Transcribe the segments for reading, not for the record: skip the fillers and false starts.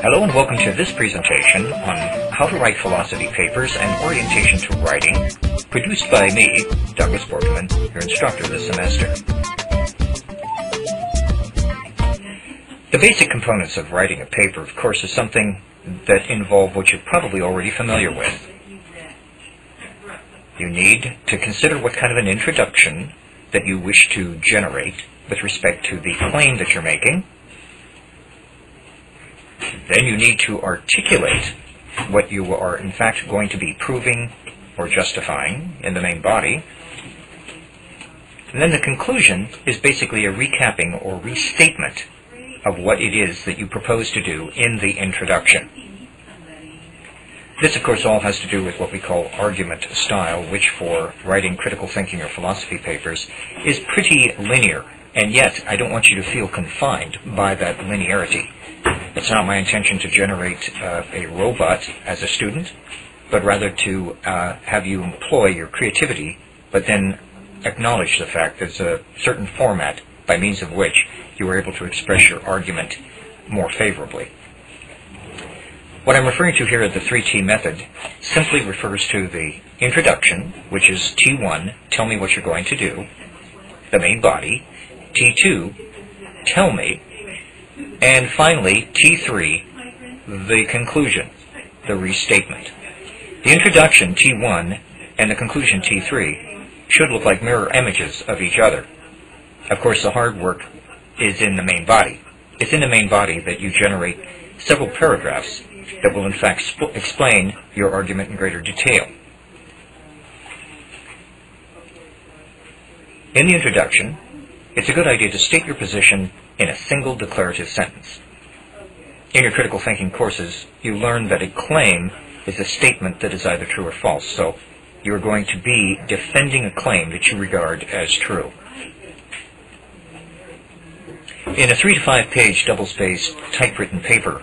Hello and welcome to this presentation on how to write philosophy papers and orientation to writing, produced by me, Douglas Borkman, your instructor this semester. The basic components of writing a paper, of course, is something that involve what you're probably already familiar with. You need to consider what kind of an introduction that you wish to generate with respect to the claim that you're making. Then you need to articulate what you are in fact going to be proving or justifying in the main body. And then the conclusion is basically a recapping or restatement of what it is that you propose to do in the introduction. This, of course, all has to do with what we call argument style, which for writing critical thinking or philosophy papers is pretty linear. And yet, I don't want you to feel confined by that linearity. It's not my intention to generate a robot as a student, but rather to have you employ your creativity, but then acknowledge the fact there's a certain format by means of which you are able to express your argument more favorably. What I'm referring to here as the 3T method simply refers to the introduction, which is T1, tell me what you're going to do, the main body, T2, tell me, and finally, T3, the conclusion, the restatement. The introduction, T1, and the conclusion, T3, should look like mirror images of each other. Of course, the hard work is in the main body. It's in the main body that you generate several paragraphs that will in fact explain your argument in greater detail. In the introduction, it's a good idea to state your position in a single declarative sentence. In your critical thinking courses, you learn that a claim is a statement that is either true or false, so you're going to be defending a claim that you regard as true. In a 3 to 5 page double-spaced typewritten paper,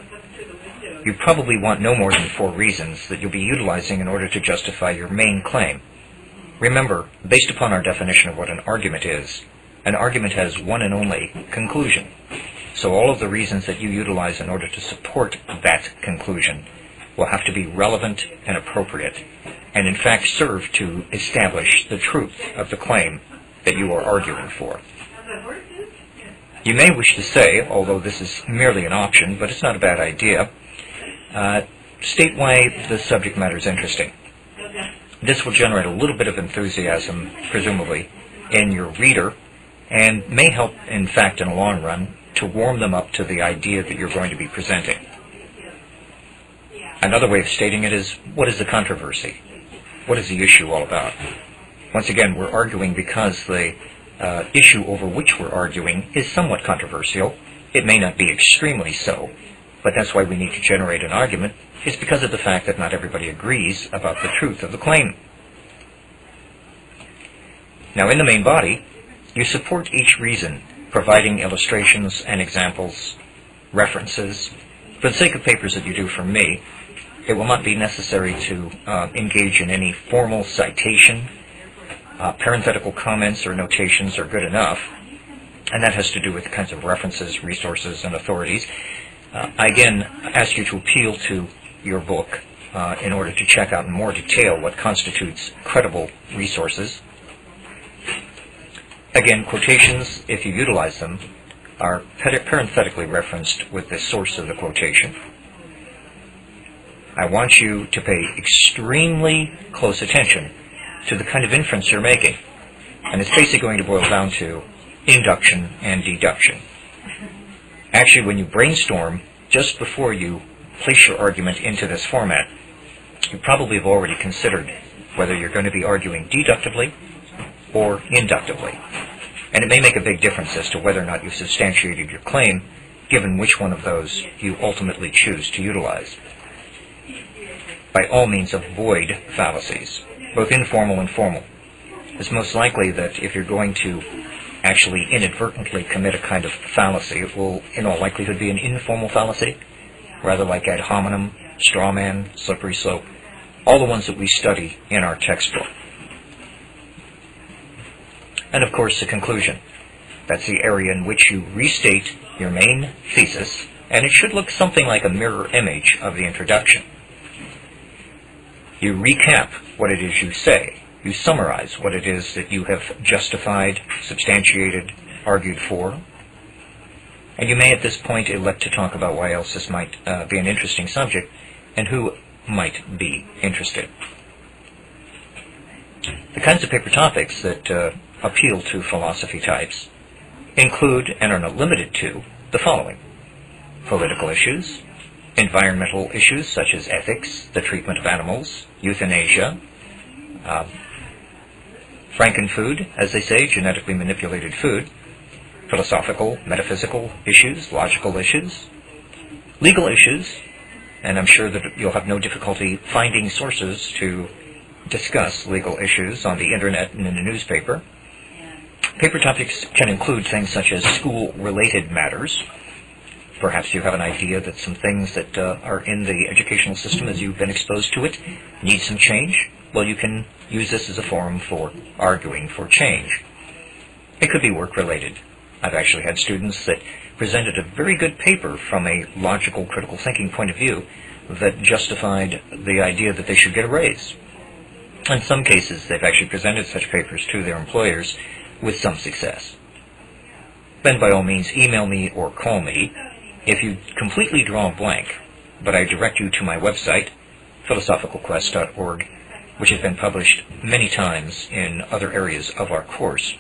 you probably want no more than 4 reasons that you'll be utilizing in order to justify your main claim. Remember, based upon our definition of what an argument is, an argument has one and only conclusion. So all of the reasons that you utilize in order to support that conclusion will have to be relevant and appropriate, and in fact serve to establish the truth of the claim that you are arguing for. You may wish to say, although this is merely an option, but it's not a bad idea, state why the subject matter is interesting. This will generate a little bit of enthusiasm, presumably, in your reader, and may help, in fact, in the long run, to warm them up to the idea that you're going to be presenting. Another way of stating it is, what is the controversy? What is the issue all about? Once again, we're arguing because the issue over which we're arguing is somewhat controversial. It may not be extremely so, but that's why we need to generate an argument, is because of the fact that not everybody agrees about the truth of the claim. Now, in the main body, you support each reason, providing illustrations and examples, references. For the sake of papers that you do from me, it will not be necessary to engage in any formal citation. Parenthetical comments or notations are good enough, and that has to do with the kinds of references, resources, and authorities. I again ask you to appeal to your book in order to check out in more detail what constitutes credible resources. Again, quotations, if you utilize them, are parenthetically referenced with the source of the quotation. I want you to pay extremely close attention to the kind of inference you're making, and it's basically going to boil down to induction and deduction. Actually, when you brainstorm, just before you place your argument into this format, you probably have already considered whether you're going to be arguing deductively or inductively. And it may make a big difference as to whether or not you've substantiated your claim, given which one of those you ultimately choose to utilize. By all means, avoid fallacies, both informal and formal. It's most likely that if you're going to actually inadvertently commit a kind of fallacy, it will in all likelihood be an informal fallacy, rather like ad hominem, straw man, slippery slope, all the ones that we study in our textbook. And of course the conclusion. That's the area in which you restate your main thesis And it should look something like a mirror image of the introduction. You recap what it is you say. You summarize what it is that you have justified, substantiated, argued for. And you may at this point elect to talk about why else this might be an interesting subject and who might be interested. The kinds of paper topics that appeal to philosophy types include, and are not limited to, the following: political issues, environmental issues such as ethics, the treatment of animals, euthanasia, frankenfood, as they say, genetically manipulated food, philosophical, metaphysical issues, logical issues, legal issues, and I'm sure that you'll have no difficulty finding sources to discuss legal issues on the internet and in the newspaper. Paper topics can include things such as school-related matters. Perhaps you have an idea that some things that are in the educational system as you've been exposed to it need some change. Well, you can use this as a forum for arguing for change. It could be work-related. I've actually had students that presented a very good paper from a logical, critical thinking point of view that justified the idea that they should get a raise. In some cases, they've actually presented such papers to their employers with some success. Then by all means, email me or call me. If you completely draw a blank, but I direct you to my website, philosophicalquest.org, which has been published many times in other areas of our course.